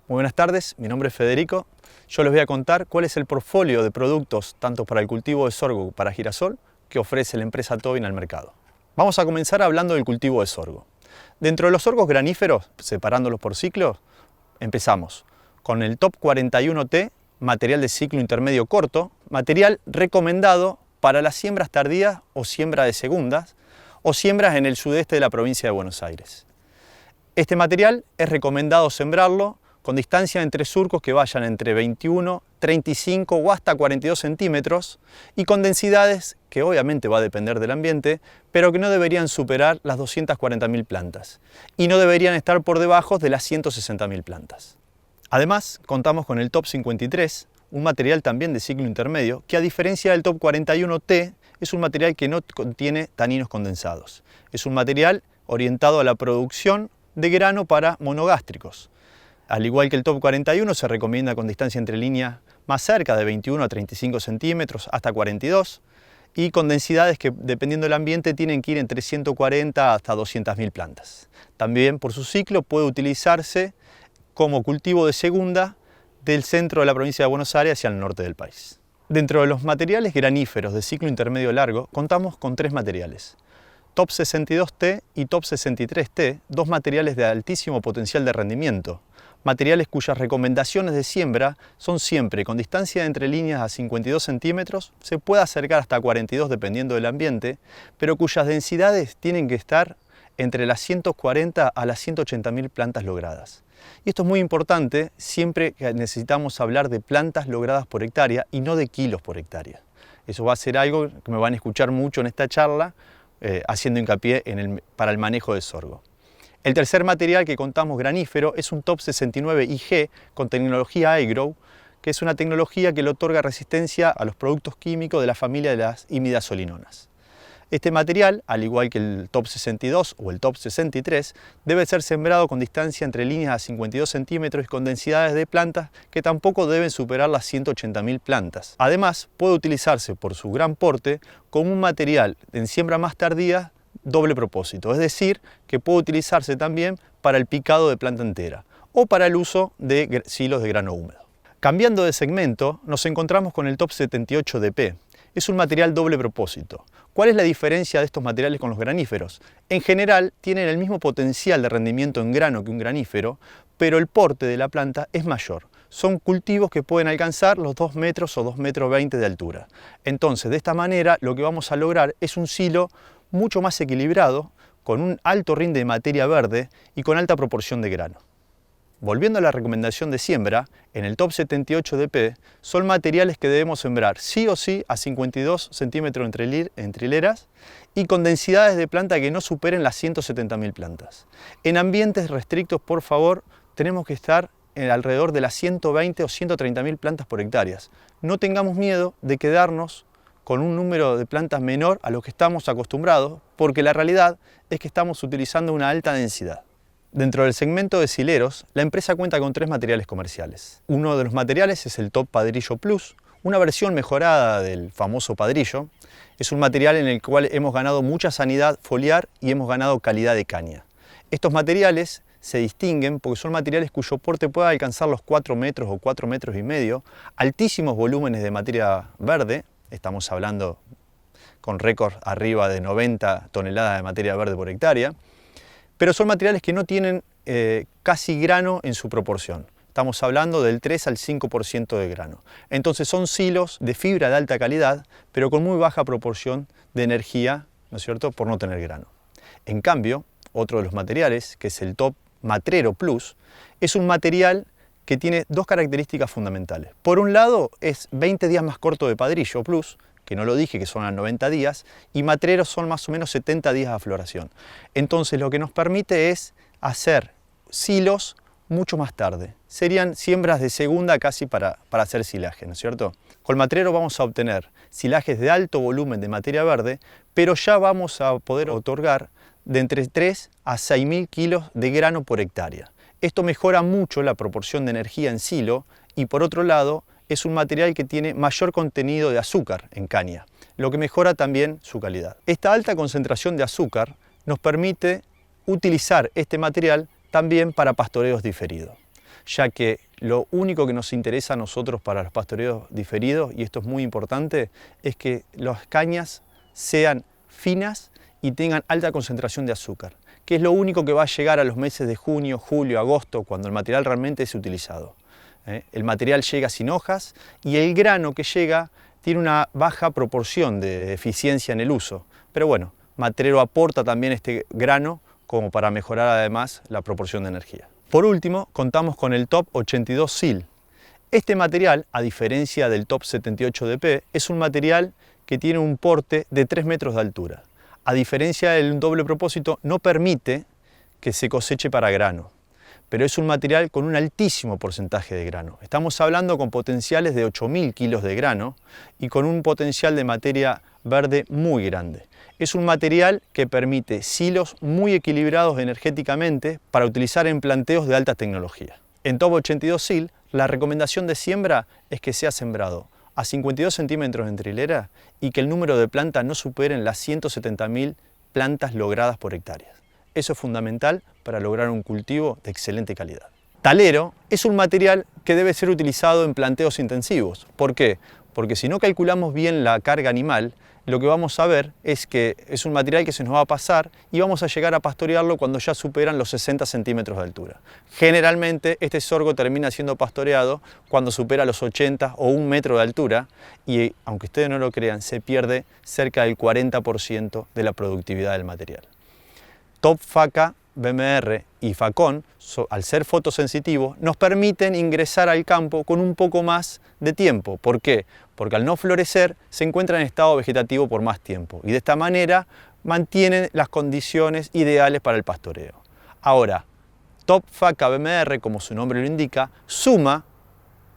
Muy buenas tardes, mi nombre es Federico. Yo les voy a contar cuál es el portfolio de productos, tanto para el cultivo de sorgo como para girasol, que ofrece la empresa Tobin al mercado. Vamos a comenzar hablando del cultivo de sorgo. Dentro de los sorgos graníferos, separándolos por ciclo, empezamos con el Top 41T, material de ciclo intermedio corto, material recomendado para las siembras tardías o siembra de segundas, o siembras en el sudeste de la provincia de Buenos Aires. Este material es recomendado sembrarlo con distancia entre surcos que vayan entre 21, 35 o hasta 42 centímetros y con densidades que obviamente va a depender del ambiente, pero que no deberían superar las 240.000 plantas y no deberían estar por debajo de las 160.000 plantas. Además, contamos con el Top 53, un material también de ciclo intermedio, que a diferencia del Top 41T, es un material que no contiene taninos condensados. Es un material orientado a la producción de grano para monogástricos. Al igual que el Top 41, se recomienda con distancia entre líneas más cerca de 21 a 35 centímetros hasta 42 y con densidades que, dependiendo del ambiente, tienen que ir entre 140 hasta 200.000 plantas. También, por su ciclo, puede utilizarse como cultivo de segunda del centro de la provincia de Buenos Aires hacia el norte del país. Dentro de los materiales graníferos de ciclo intermedio largo, contamos con tres materiales. Top 62T y Top 63T, dos materiales de altísimo potencial de rendimiento. Materiales cuyas recomendaciones de siembra son siempre con distancia entre líneas a 52 centímetros, se puede acercar hasta 42 dependiendo del ambiente, pero cuyas densidades tienen que estar entre las 140 a las 180.000 plantas logradas. Y esto es muy importante siempre que necesitamos hablar de plantas logradas por hectárea y no de kilos por hectárea. Eso va a ser algo que me van a escuchar mucho en esta charla, haciendo hincapié para el manejo de sorgo. El tercer material que contamos granífero es un Top 69 IG con tecnología iGrow, que es una tecnología que le otorga resistencia a los productos químicos de la familia de las imidazolinonas. Este material, al igual que el Top 62 o el Top 63, debe ser sembrado con distancia entre líneas a 52 centímetros y con densidades de plantas que tampoco deben superar las 180.000 plantas. Además, puede utilizarse por su gran porte como un material en siembra más tardía doble propósito, es decir, que puede utilizarse también para el picado de planta entera o para el uso de silos de grano húmedo. Cambiando de segmento, nos encontramos con el Top 78DP. Es un material doble propósito. ¿Cuál es la diferencia de estos materiales con los graníferos? En general, tienen el mismo potencial de rendimiento en grano que un granífero, pero el porte de la planta es mayor. Son cultivos que pueden alcanzar los 2 metros o 2,20 metros de altura. Entonces, de esta manera, lo que vamos a lograr es un silo mucho más equilibrado, con un alto rinde de materia verde y con alta proporción de grano. Volviendo a la recomendación de siembra, en el Top 78DP son materiales que debemos sembrar sí o sí a 52 centímetros entre hileras y con densidades de planta que no superen las 170.000 plantas. En ambientes restrictos, por favor, tenemos que estar alrededor de las 120 o 130.000 plantas por hectáreas. No tengamos miedo de quedarnos con un número de plantas menor a lo que estamos acostumbrados, porque la realidad es que estamos utilizando una alta densidad. Dentro del segmento de sileros, la empresa cuenta con tres materiales comerciales. Uno de los materiales es el Top Padrillo Plus, una versión mejorada del famoso padrillo. Es un material en el cual hemos ganado mucha sanidad foliar y hemos ganado calidad de caña. Estos materiales se distinguen porque son materiales cuyo porte puede alcanzar los 4 metros o 4,5 metros, altísimos volúmenes de materia verde. Estamos hablando con récords arriba de 90 toneladas de materia verde por hectárea, pero son materiales que no tienen casi grano en su proporción. Estamos hablando del 3 al 5% de grano. Entonces son silos de fibra de alta calidad, pero con muy baja proporción de energía, ¿no es cierto?, por no tener grano. En cambio, otro de los materiales, que es el Top Matrero Plus, es un material que tiene dos características fundamentales. Por un lado, es 20 días más corto de Padrillo Plus, que no lo dije, que son a 90 días, y Matreros son más o menos 70 días de floración. Entonces, lo que nos permite es hacer silos mucho más tarde. Serían siembras de segunda casi para hacer silaje, ¿no es cierto? Con Matrero vamos a obtener silajes de alto volumen de materia verde, pero ya vamos a poder otorgar de entre 3 a 6.000 kilos de grano por hectárea. Esto mejora mucho la proporción de energía en silo y, por otro lado, es un material que tiene mayor contenido de azúcar en caña, lo que mejora también su calidad. Esta alta concentración de azúcar nos permite utilizar este material también para pastoreos diferidos. ya que lo único que nos interesa a nosotros para los pastoreos diferidos, y esto es muy importante, es que las cañas sean finas y tengan alta concentración de azúcar, que es lo único que va a llegar a los meses de junio, julio, agosto, cuando el material realmente es utilizado. El material llega sin hojas y el grano que llega tiene una baja proporción de eficiencia en el uso. Pero bueno, Matrero aporta también este grano como para mejorar además la proporción de energía. Por último, contamos con el Top 82 SIL. Este material, a diferencia del Top 78 DP, es un material que tiene un porte de 3 metros de altura. A diferencia del doble propósito, no permite que se coseche para grano, pero es un material con un altísimo porcentaje de grano. Estamos hablando con potenciales de 8.000 kilos de grano y con un potencial de materia verde muy grande. Es un material que permite silos muy equilibrados energéticamente para utilizar en planteos de alta tecnología. En Top 82 SIL, la recomendación de siembra es que sea sembrado a 52 centímetros entre hilera y que el número de plantas no superen las 170.000 plantas logradas por hectárea. Eso es fundamental para lograr un cultivo de excelente calidad. Talero es un material que debe ser utilizado en planteos intensivos. ¿Por qué? Porque si no calculamos bien la carga animal, lo que vamos a ver es que es un material que se nos va a pasar y vamos a llegar a pastorearlo cuando ya superan los 60 centímetros de altura. Generalmente este sorgo termina siendo pastoreado cuando supera los 80 o 1 metro de altura y, aunque ustedes no lo crean, se pierde cerca del 40% de la productividad del material. Top Faca, BMR y Facon, al ser fotosensitivos, nos permiten ingresar al campo con un poco más de tiempo. ¿Por qué? Porque al no florecer se encuentra en estado vegetativo por más tiempo y de esta manera mantienen las condiciones ideales para el pastoreo. Ahora, Top Faca BMR, como su nombre lo indica, suma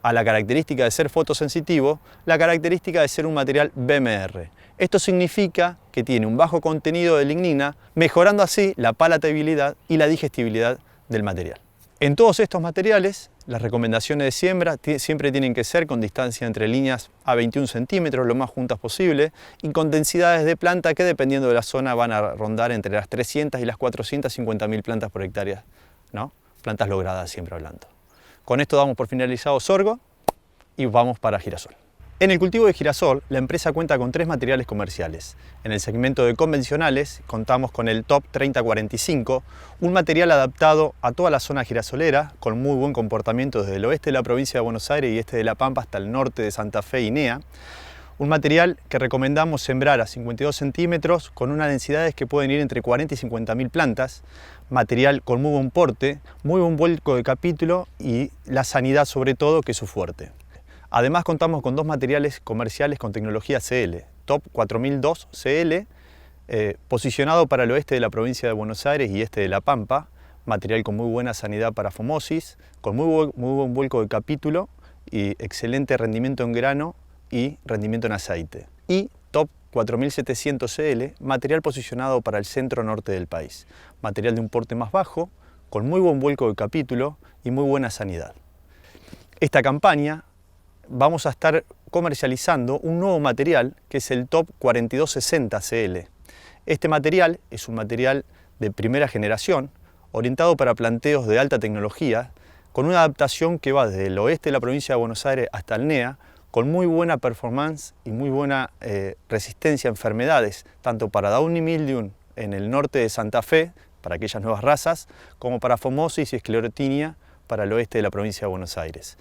a la característica de ser fotosensitivo la característica de ser un material BMR. Esto significa que tiene un bajo contenido de lignina, mejorando así la palatabilidad y la digestibilidad del material. En todos estos materiales, las recomendaciones de siembra siempre tienen que ser con distancia entre líneas a 21 centímetros, lo más juntas posible, y con densidades de planta que, dependiendo de la zona, van a rondar entre las 300 y las 450.000 plantas por hectárea, ¿no? Plantas logradas, siempre hablando. Con esto damos por finalizado sorgo y vamos para girasol. En el cultivo de girasol, la empresa cuenta con 3 materiales comerciales. En el segmento de convencionales, contamos con el Top 3045, un material adaptado a toda la zona girasolera, con muy buen comportamiento desde el oeste de la provincia de Buenos Aires y este de La Pampa hasta el norte de Santa Fe y NEA. Un material que recomendamos sembrar a 52 centímetros con unas densidades que pueden ir entre 40 y 50.000 plantas, material con muy buen porte, muy buen vuelco de capítulo y la sanidad sobre todo, que es su fuerte. Además contamos con 2 materiales comerciales con tecnología CL, Top 4002 CL, posicionado para el oeste de la provincia de Buenos Aires y este de La Pampa, material con muy buena sanidad para fomosis, con muy buen vuelco de capítulo y excelente rendimiento en grano y rendimiento en aceite. Y Top 4700 CL, material posicionado para el centro norte del país, material de un porte más bajo, con muy buen vuelco de capítulo y muy buena sanidad. Esta campaña vamos a estar comercializando un nuevo material que es el Top 4260 CL. Este material es un material de primera generación, orientado para planteos de alta tecnología, con una adaptación que va desde el oeste de la provincia de Buenos Aires hasta el NEA, con muy buena performance y muy buena resistencia a enfermedades, tanto para Downy Mildew en el norte de Santa Fe, para aquellas nuevas razas, como para fomosis y esclerotinia para el oeste de la provincia de Buenos Aires.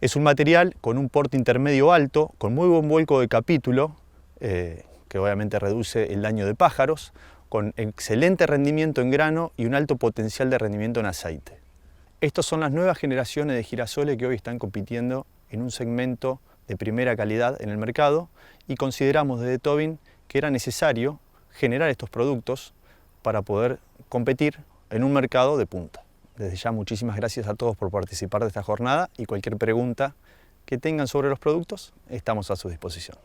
Es un material con un porte intermedio alto, con muy buen vuelco de capítulo, que obviamente reduce el daño de pájaros, con excelente rendimiento en grano y un alto potencial de rendimiento en aceite. Estas son las nuevas generaciones de girasoles que hoy están compitiendo en un segmento de primera calidad en el mercado y consideramos desde Tobin que era necesario generar estos productos para poder competir en un mercado de punta. Desde ya, muchísimas gracias a todos por participar de esta jornada y cualquier pregunta que tengan sobre los productos, estamos a su disposición.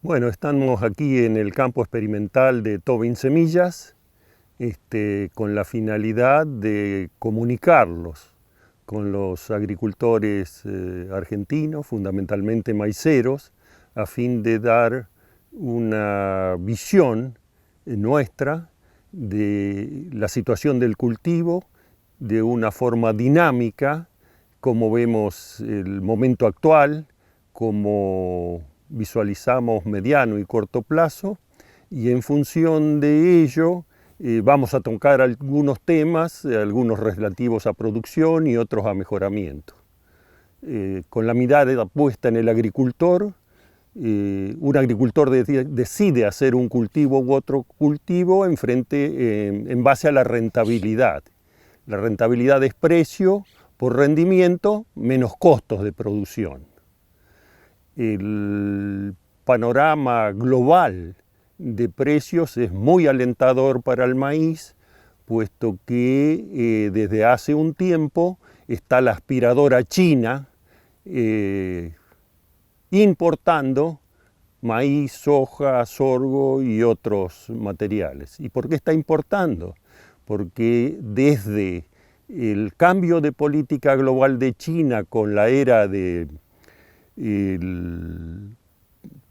Bueno, estamos aquí en el campo experimental de Tobin Semillas, con la finalidad de comunicarlos con los agricultores argentinos, fundamentalmente maiceros, a fin de dar una visión nuestra, de la situación del cultivo, de una forma dinámica, como vemos el momento actual, como visualizamos mediano y corto plazo, y en función de ello vamos a tocar algunos temas, algunos relativos a producción y otros a mejoramiento. Con la mirada puesta en el agricultor, un agricultor decide hacer un cultivo u otro cultivo en base a la rentabilidad. La rentabilidad es precio por rendimiento menos costos de producción. El panorama global de precios es muy alentador para el maíz, puesto que desde hace un tiempo está la aspiradora china importando maíz, soja, sorgo y otros materiales. ¿Y por qué está importando? Porque desde el cambio de política global de China con la era del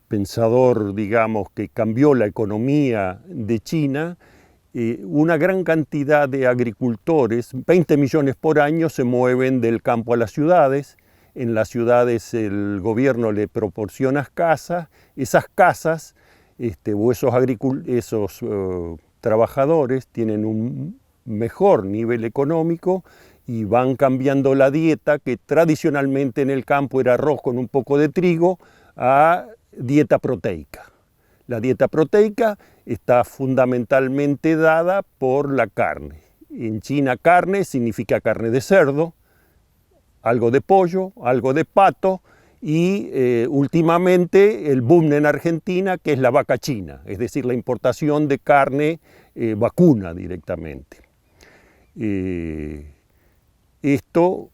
pensador, digamos, que cambió la economía de China, una gran cantidad de agricultores, 20 millones por año, se mueven del campo a las ciudades. En las ciudades el gobierno le proporciona casas, esas casas o esos trabajadores tienen un mejor nivel económico y van cambiando la dieta, que tradicionalmente en el campo era arroz con un poco de trigo, a dieta proteica. La dieta proteica está fundamentalmente dada por la carne. En China carne significa carne de cerdo, algo de pollo, algo de pato y últimamente el boom en Argentina, que es la vaca china, es decir, la importación de carne vacuna directamente. Esto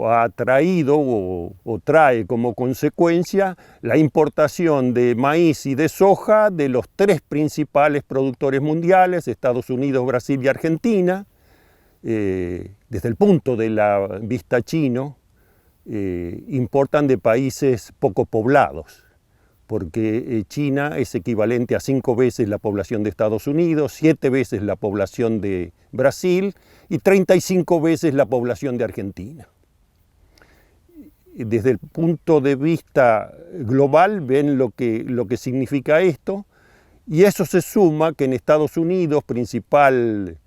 ha traído o trae como consecuencia la importación de maíz y de soja de los tres principales productores mundiales, Estados Unidos, Brasil y Argentina. Desde el punto de la vista chino, importan de países poco poblados, porque China es equivalente a 5 veces la población de Estados Unidos, 7 veces la población de Brasil y 35 veces la población de Argentina. Desde el punto de vista global ven lo que significa esto, y eso se suma que en Estados Unidos, principal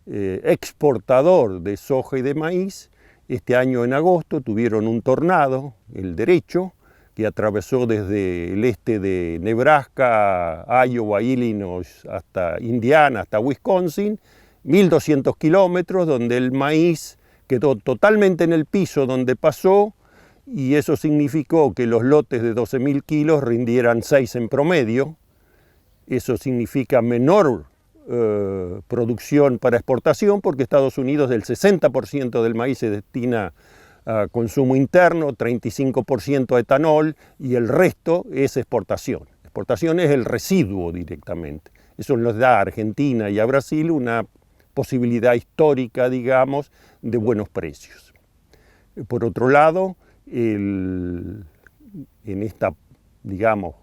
exportador de soja y de maíz, este año en agosto tuvieron un tornado, el derecho, que atravesó desde el este de Nebraska, Iowa, Illinois, hasta Indiana, hasta Wisconsin, 1.200 kilómetros, donde el maíz quedó totalmente en el piso donde pasó, y eso significó que los lotes de 12.000 kilos rindieran 6 en promedio. Eso significa menor producción para exportación, porque Estados Unidos el 60% del maíz se destina a consumo interno, 35% a etanol y el resto es exportación. Exportación es el residuo directamente. Eso nos da a Argentina y a Brasil una posibilidad histórica, digamos, de buenos precios. Por otro lado, en esta, digamos,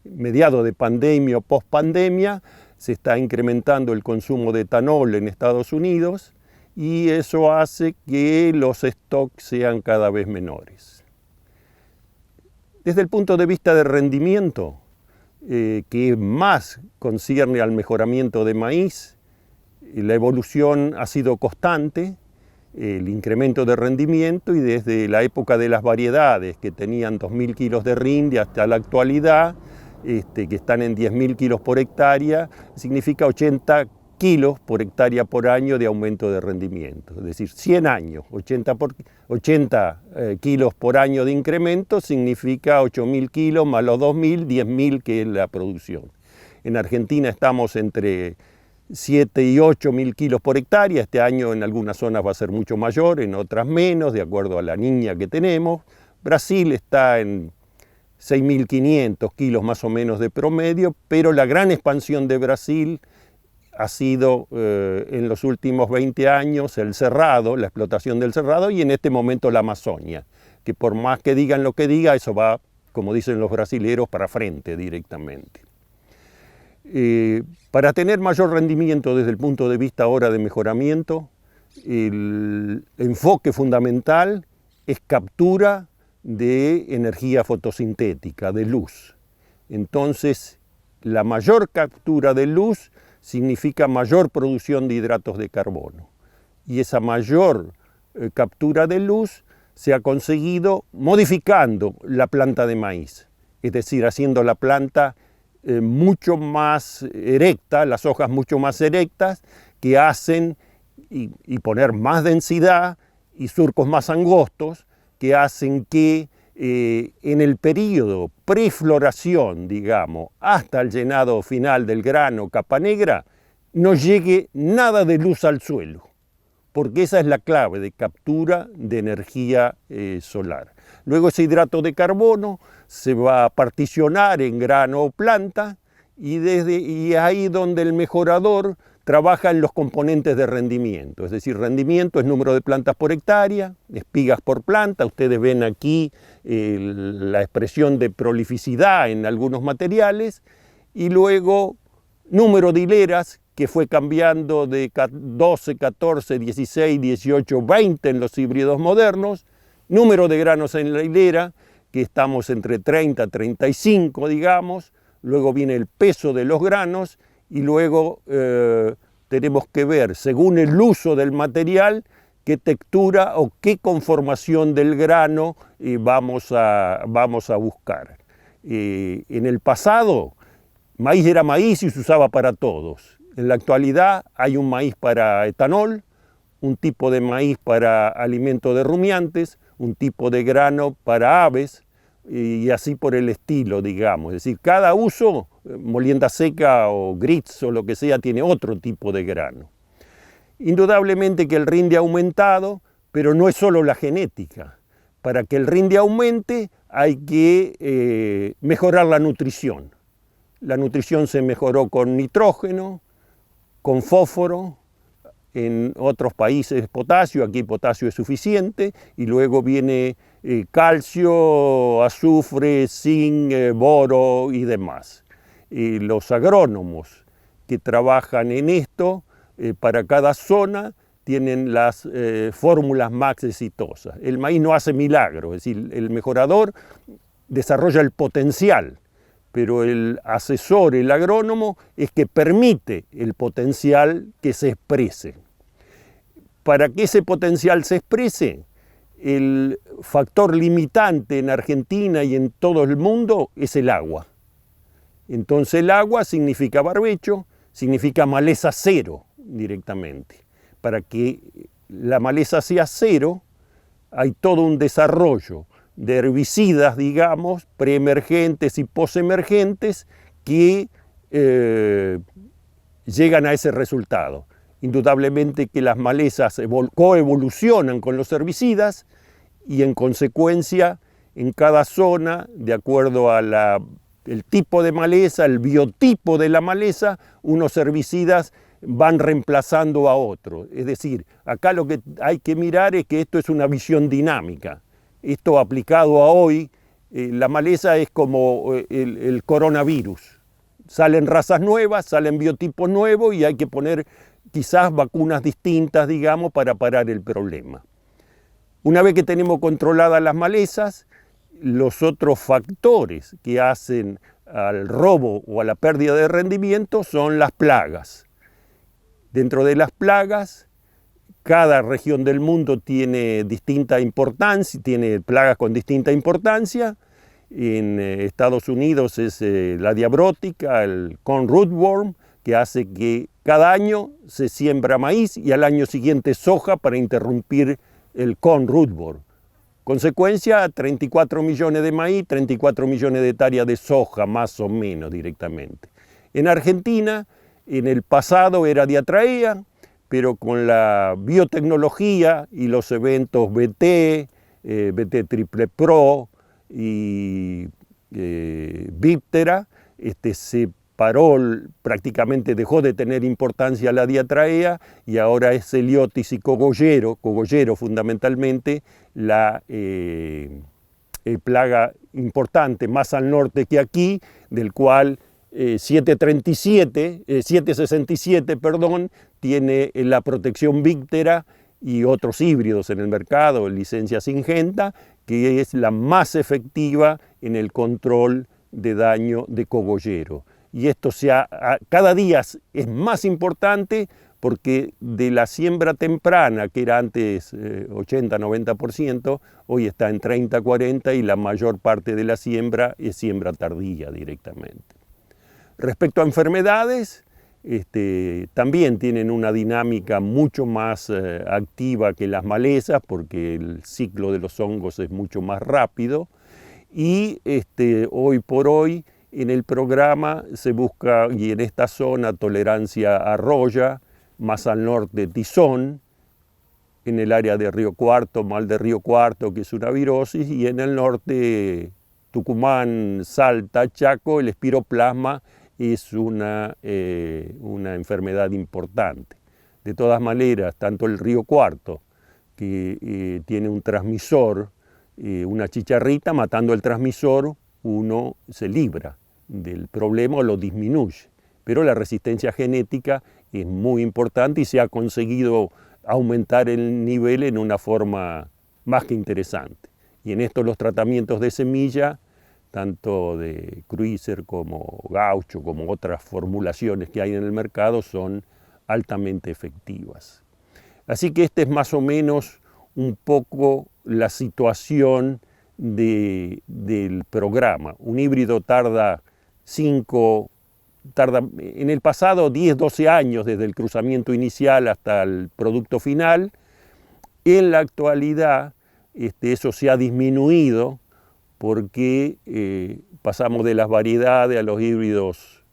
mediado de pandemia o post-pandemia, se está incrementando el consumo de etanol en Estados Unidos y eso hace que los stocks sean cada vez menores. Desde el punto de vista de rendimiento, que más concierne al mejoramiento de maíz, la evolución ha sido constante, el incremento de rendimiento, y desde la época de las variedades que tenían 2.000 kilos de rinde hasta la actualidad, que están en 10.000 kilos por hectárea, significa 80 kilos por hectárea por año de aumento de rendimiento. Es decir, 100 años, 80 kilos por año de incremento significa 8.000 kilos más los 2.000, 10.000 que es la producción. En Argentina estamos entre 7 y 8.000 kilos por hectárea. Este año en algunas zonas va a ser mucho mayor, en otras menos, de acuerdo a la niña que tenemos. Brasil está en 6.500 kilos más o menos de promedio, pero la gran expansión de Brasil ha sido en los últimos 20 años el cerrado, la explotación del cerrado, y en este momento la Amazonia, que por más que digan lo que diga, eso va, como dicen los brasileros, para frente directamente. Para tener mayor rendimiento desde el punto de vista ahora de mejoramiento, el enfoque fundamental es captura de energía fotosintética, de luz. Entonces, la mayor captura de luz significa mayor producción de hidratos de carbono. Y esa mayor captura de luz se ha conseguido modificando la planta de maíz, es decir, haciendo la planta mucho más erecta, las hojas mucho más erectas, que hacen y poner más densidad y surcos más angostos, que hacen que en el periodo prefloración, digamos, hasta el llenado final del grano capa negra, no llegue nada de luz al suelo, porque esa es la clave de captura de energía solar. Luego ese hidrato de carbono se va a particionar en grano o planta y ahí donde el mejorador trabaja en los componentes de rendimiento, es decir, rendimiento es número de plantas por hectárea, espigas por planta, ustedes ven aquí la expresión de prolificidad en algunos materiales, y luego número de hileras, que fue cambiando de 12, 14, 16, 18, 20 en los híbridos modernos, número de granos en la hilera, que estamos entre 30, 35, digamos, luego viene el peso de los granos, y luego tenemos que ver, según el uso del material, qué textura o qué conformación del grano vamos a buscar. En el pasado, maíz era maíz y se usaba para todos. En la actualidad hay un maíz para etanol, un tipo de maíz para alimento de rumiantes, un tipo de grano para aves, y así por el estilo, digamos. Es decir, cada uso, molienda seca o grits o lo que sea, tiene otro tipo de grano. Indudablemente que el rinde ha aumentado, pero no es solo la genética. Para que el rinde aumente hay que mejorar la nutrición. La nutrición se mejoró con nitrógeno, con fósforo, en otros países potasio, aquí potasio es suficiente, y luego viene calcio, azufre, zinc, boro y demás. Los agrónomos que trabajan en esto, para cada zona, tienen las fórmulas más exitosas. El maíz no hace milagros, es decir, el mejorador desarrolla el potencial, pero el asesor, el agrónomo, es que permite el potencial que se exprese. Para que ese potencial se exprese, el factor limitante en Argentina y en todo el mundo es el agua. Entonces el agua significa barbecho, significa maleza cero directamente. Para que la maleza sea cero, hay todo un desarrollo de herbicidas, digamos, preemergentes y posemergentes que llegan a ese resultado. Indudablemente que las malezas coevolucionan con los herbicidas y en consecuencia en cada zona, de acuerdo a el tipo de maleza, el biotipo de la maleza, unos herbicidas van reemplazando a otros. Es decir, acá lo que hay que mirar es que esto es una visión dinámica. Esto aplicado a hoy, la maleza es como el coronavirus. Salen razas nuevas, salen biotipos nuevos y hay que poner quizás vacunas distintas, digamos, para parar el problema. Una vez que tenemos controladas las malezas, los otros factores que hacen al robo o a la pérdida de rendimiento son las plagas. Dentro de las plagas, cada región del mundo tiene distinta importancia, tiene plagas con distinta importancia. En Estados Unidos es la diabrótica, el corn rootworm, que hace que cada año se siembra maíz y al año siguiente soja para interrumpir el corn rootworm. Consecuencia, 34 millones de maíz, 34 millones de hectáreas de soja, más o menos directamente. En Argentina, en el pasado era diatraea, pero con la biotecnología y los eventos BT, BT Triple Pro y Víptera, se paró, prácticamente dejó de tener importancia la diatraea y ahora es Celiotis y cogollero fundamentalmente, la plaga importante más al norte que aquí, del cual 767, perdón, tiene la protección Víctera y otros híbridos en el mercado, licencia Syngenta, que es la más efectiva en el control de daño de cogollero. Y esto cada día es más importante porque de la siembra temprana, que era antes 80-90%, hoy está en 30-40% y la mayor parte de la siembra es siembra tardía directamente. Respecto a enfermedades, también tienen una dinámica mucho más activa que las malezas porque el ciclo de los hongos es mucho más rápido y hoy por hoy en el programa se busca, y en esta zona, tolerancia a roya, más al norte tizón, en el área de Río Cuarto, mal de Río Cuarto, que es una virosis, y en el norte Tucumán, Salta, Chaco, el espiroplasma es una enfermedad importante. De todas maneras, tanto el Río Cuarto, que tiene un transmisor, una chicharrita, matando el transmisor, uno se libra del problema o lo disminuye. Pero la resistencia genética es muy importante y se ha conseguido aumentar el nivel en una forma más que interesante. Y en esto los tratamientos de semilla, tanto de Cruiser como Gaucho, como otras formulaciones que hay en el mercado, son altamente efectivas. Así que este es más o menos un poco la situación del programa. Un híbrido tarda en el pasado 10-12 años desde el cruzamiento inicial hasta el producto final. En la actualidad eso se ha disminuido porque pasamos de las variedades a los híbridos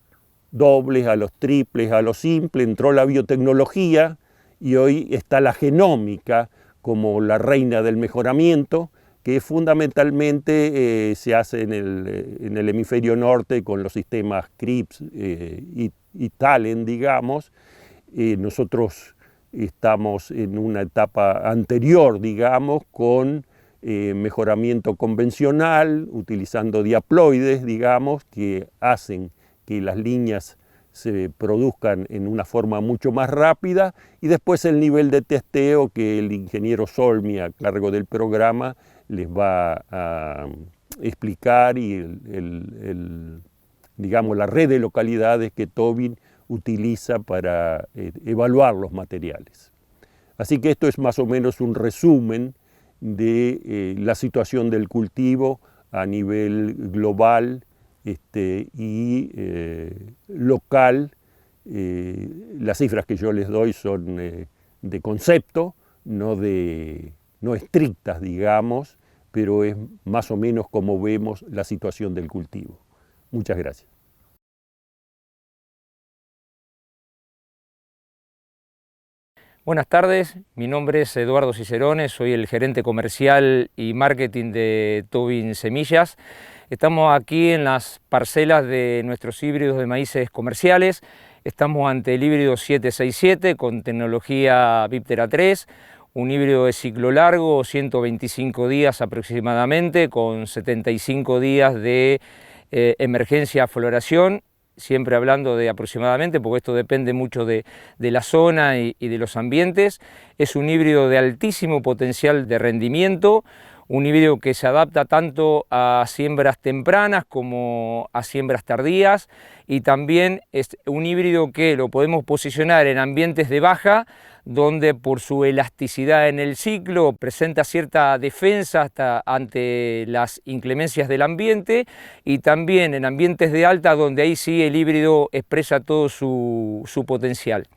dobles, a los triples, a los simples, entró la biotecnología y hoy está la genómica como la reina del mejoramiento, que fundamentalmente se hace en el hemisferio norte con los sistemas CRISPR y Talent, digamos. Nosotros estamos en una etapa anterior, digamos, con mejoramiento convencional, utilizando diaploides, digamos, que hacen que las líneas se produzcan en una forma mucho más rápida, y después el nivel de testeo que el ingeniero Solmi, a cargo del programa, les va a explicar, y digamos, la red de localidades que Tobin utiliza para evaluar los materiales. Así que esto es más o menos un resumen de la situación del cultivo a nivel global y local. Las cifras que yo les doy son de concepto, no estrictas, digamos, pero es más o menos como vemos la situación del cultivo. Muchas gracias. Buenas tardes, mi nombre es Eduardo Cicerone, soy el gerente comercial y marketing de Tobin Semillas. Estamos aquí en las parcelas de nuestros híbridos de maíces comerciales. Estamos ante el híbrido 767 con tecnología Víptera 3, un híbrido de ciclo largo, 125 días aproximadamente, con 75 días de emergencia floración, siempre hablando de aproximadamente, porque esto depende mucho de la zona y de los ambientes. Es un híbrido de altísimo potencial de rendimiento, un híbrido que se adapta tanto a siembras tempranas como a siembras tardías, y también es un híbrido que lo podemos posicionar en ambientes de baja, donde por su elasticidad en el ciclo presenta cierta defensa hasta ante las inclemencias del ambiente, y también en ambientes de alta, donde ahí sí el híbrido expresa todo su potencial.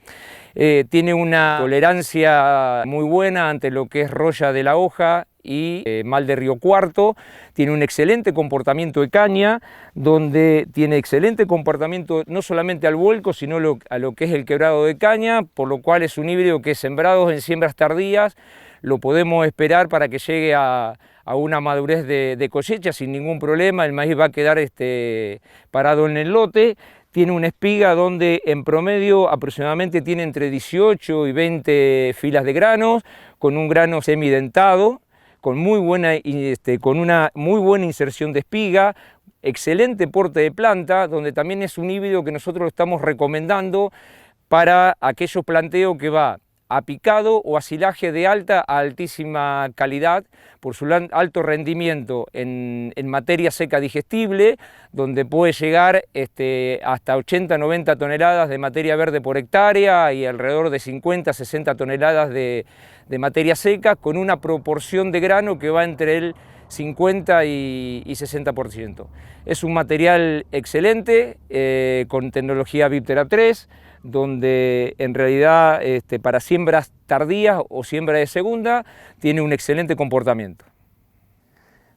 Tiene una tolerancia muy buena ante lo que es roya de la hoja y mal de Río Cuarto. Tiene un excelente comportamiento de caña, donde tiene excelente comportamiento no solamente al vuelco, sino a lo que es el quebrado de caña, por lo cual es un híbrido que, sembrados en siembras tardías, lo podemos esperar para que llegue a una madurez de cosecha sin ningún problema. El maíz va a quedar parado en el lote. Tiene una espiga donde en promedio aproximadamente tiene entre 18 y 20 filas de granos, con un grano semidentado, con una muy buena inserción de espiga, excelente porte de planta, donde también es un híbrido que nosotros estamos recomendando para aquellos planteos que va a picado o a silaje de alta a altísima calidad por su alto rendimiento en materia seca digestible, donde puede llegar hasta 80-90 toneladas de materia verde por hectárea y alrededor de 50-60 toneladas de materia seca, con una proporción de grano que va entre el 50 y 60%. Es un material excelente, con tecnología BipTerap 3, donde en realidad para siembras tardías o siembra de segunda tiene un excelente comportamiento.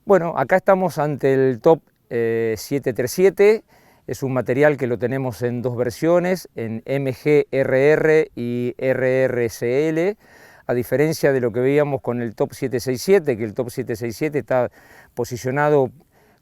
Bueno, acá estamos ante el Top 737, es un material que lo tenemos en dos versiones, en MGRR y RRCL, a diferencia de lo que veíamos con el Top 767, que el Top 767 está posicionado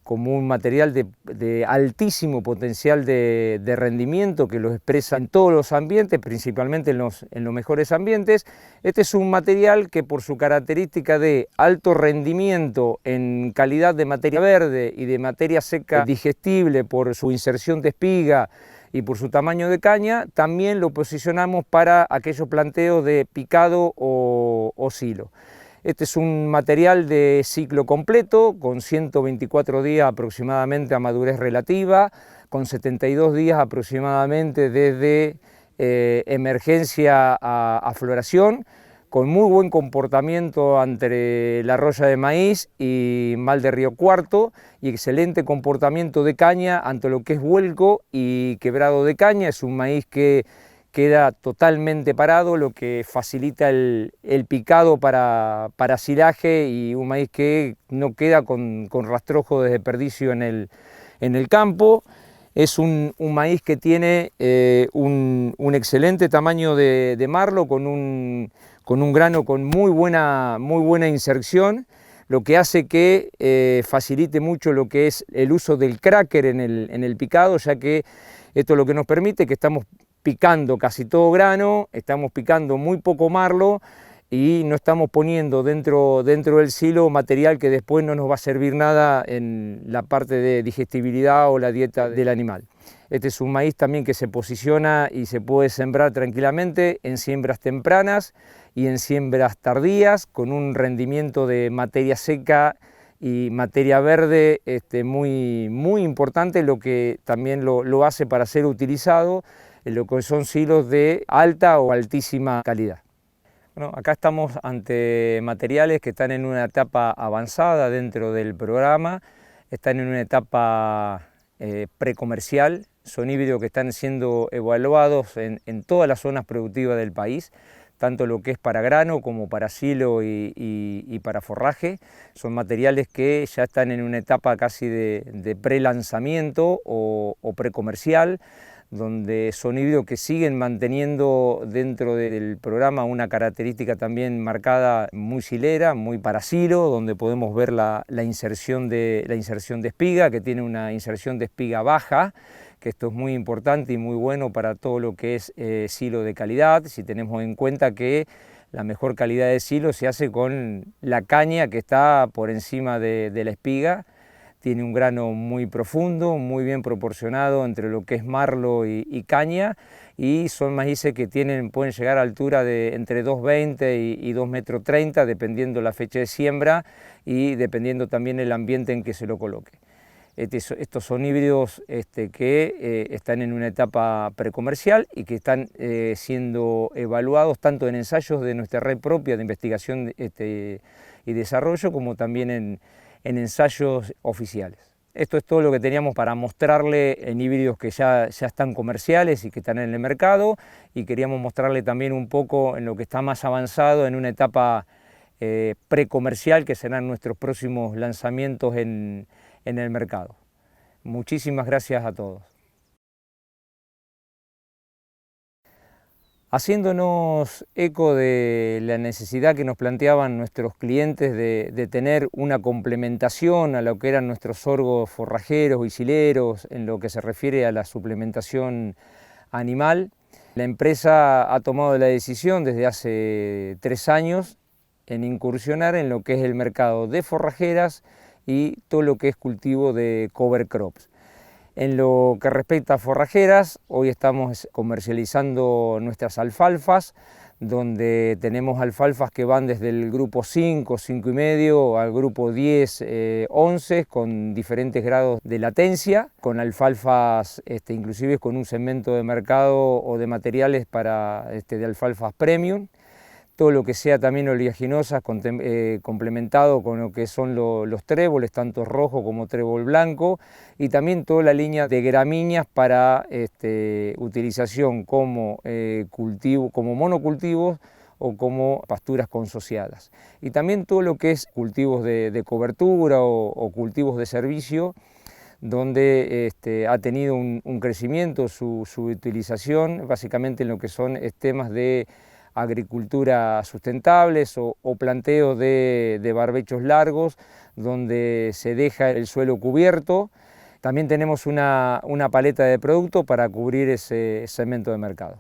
como un material de altísimo potencial de rendimiento que lo expresa en todos los ambientes, principalmente en los mejores ambientes. Este es un material que por su característica de alto rendimiento en calidad de materia verde y de materia seca digestible por su inserción de espiga y por su tamaño de caña, también lo posicionamos para aquellos planteos de picado o silo. Este es un material de ciclo completo, con 124 días aproximadamente a madurez relativa, con 72 días aproximadamente desde emergencia a floración, con muy buen comportamiento entre la roya de maíz y mal de río cuarto, y excelente comportamiento de caña ante lo que es vuelco y quebrado de caña. Es un maíz que queda totalmente parado, lo que facilita el picado para silaje, y un maíz que no queda con rastrojo de desperdicio en el campo. Es un maíz que tiene un excelente tamaño de marlo, con un grano con muy buena inserción, lo que hace que facilite mucho lo que es el uso del cracker en el picado, ya que esto es lo que nos permite que estamos picando casi todo grano, estamos picando muy poco marlo y no estamos poniendo dentro del silo material que después no nos va a servir nada en la parte de digestibilidad o la dieta del animal. Este es un maíz también que se posiciona y se puede sembrar tranquilamente en siembras tempranas y en siembras tardías, con un rendimiento de materia seca y materia verde muy importante, lo que también lo hace para ser utilizado en lo que son silos de alta o altísima calidad. Bueno, acá estamos ante materiales que están en una etapa avanzada dentro del programa, están en una etapa precomercial, son híbridos que están siendo evaluados en todas las zonas productivas del país, tanto lo que es para grano como para silo y para forraje. Son materiales que ya están en una etapa casi de pre-lanzamiento o precomercial, donde son híbridos que siguen manteniendo dentro del programa una característica también marcada muy silera, muy para silo, donde podemos ver la inserción de espiga, que tiene una inserción de espiga baja, que esto es muy importante y muy bueno para todo lo que es silo de calidad, si tenemos en cuenta que la mejor calidad de silo se hace con la caña que está por encima de la espiga. Tiene un grano muy profundo, muy bien proporcionado entre lo que es marlo y caña, y son maíces que pueden llegar a altura de entre 2,20 y 2,30 m, dependiendo la fecha de siembra y dependiendo también el ambiente en que se lo coloque. Estos son híbridos que están en una etapa precomercial y que están siendo evaluados tanto en ensayos de nuestra red propia de investigación y desarrollo, como también en ensayos oficiales. Esto es todo lo que teníamos para mostrarle en híbridos que ya están comerciales y que están en el mercado, y queríamos mostrarle también un poco en lo que está más avanzado en una etapa precomercial, que serán nuestros próximos lanzamientos en el mercado. Muchísimas gracias a todos. Haciéndonos eco de la necesidad que nos planteaban nuestros clientes de tener una complementación a lo que eran nuestros sorgos forrajeros y sileros en lo que se refiere a la suplementación animal, la empresa ha tomado la decisión desde hace 3 años en incursionar en lo que es el mercado de forrajeras y todo lo que es cultivo de cover crops. En lo que respecta a forrajeras, hoy estamos comercializando nuestras alfalfas, donde tenemos alfalfas que van desde el grupo 5, 5,5 al grupo 10, 11, con diferentes grados de latencia, con alfalfas inclusive con un segmento de mercado o de materiales para, de alfalfas premium. Todo lo que sea también oleaginosas complementado con lo que son los tréboles, tanto rojo como trébol blanco, y también toda la línea de gramíneas para utilización como como monocultivos o como pasturas consociadas. Y también todo lo que es cultivos de cobertura o cultivos de servicio, donde ha tenido un crecimiento su utilización, básicamente en lo que son temas de agricultura sustentables o planteo de barbechos largos, donde se deja el suelo cubierto. También tenemos una paleta de productos para cubrir ese segmento de mercado.